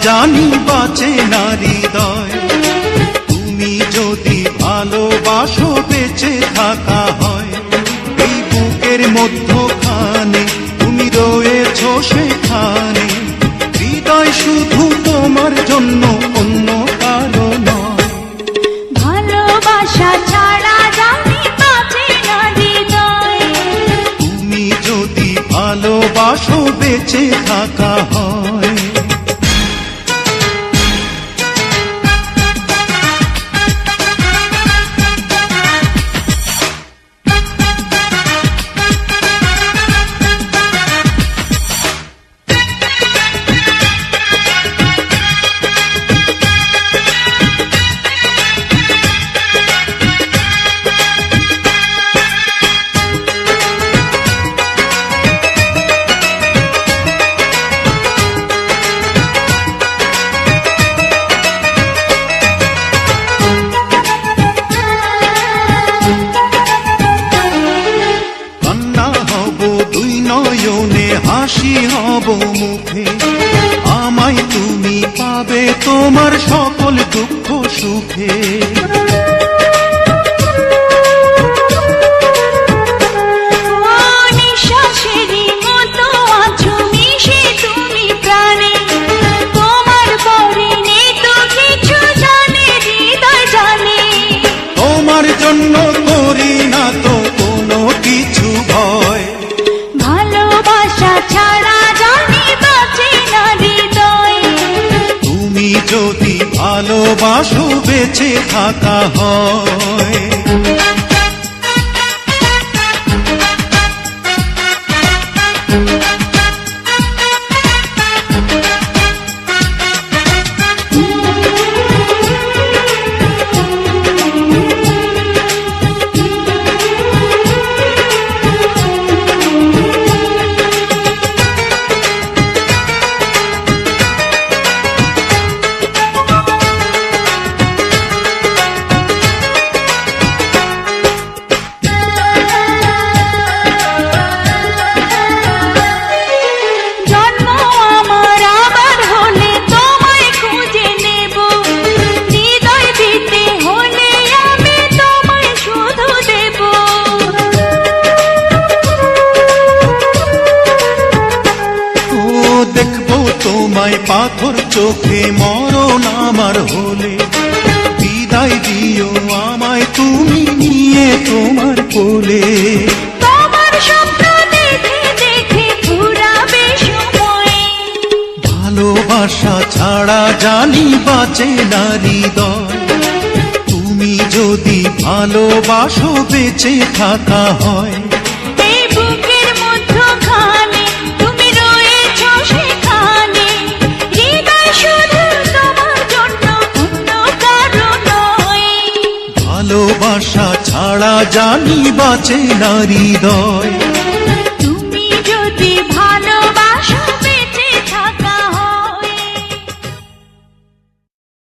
জানি বাঁচে না হৃদয়। তুমি যদি ভালোবাসো বেঁচে থাকা হয়, এই বুকের মধ্যখানে তুমি রয়েছো সেখানে। হৃদয় শুধু তোমার জন্য, অন্য কারো নয়। ভালোবাসা ছাড়া জানি বাঁচে না হৃদয়। তুমি যদি ভালোবাসো বেঁচে থাকা হয়। হাসি হব মুখে, আমায় তুমি পাবে তোমার সকল দুঃখ সুখে। নিঃশ্বাসেরই মতো আছো মিশে তুমি প্রাণে, তোমার পরে নেই তো কিছু জানে হৃদয় জানে। তোমার জন্য করি না তো কোনো কিছু ভয়। ভালোবাসা ছাড়া জানি বাঁচে না হৃদয়। তুমি যদি ভালোবাসো বেঁচে থাকা হয়। দেখবো তোমায় পাথর চোখে মরণ আমার হলে, বিদায় দিও আমায় তুমি নিয়ে তোমার কোলে। তোমার স্বপ্ন দেখে দেখে ফুরাবে সময়। ভালোবাসা ছাড়া জানি বাঁচে না হৃদয়। তুমি যদি ভালোবাসো বেঁচে থাকা হয়। এই বুকের মধ্যখানে তুমি রয়েছো সেখানে, হৃদয় শুধু তোমার জন্য, অন্য কারো নয়। ভালোবাসা ছাড়া জানি বাঁচে না হৃদয়।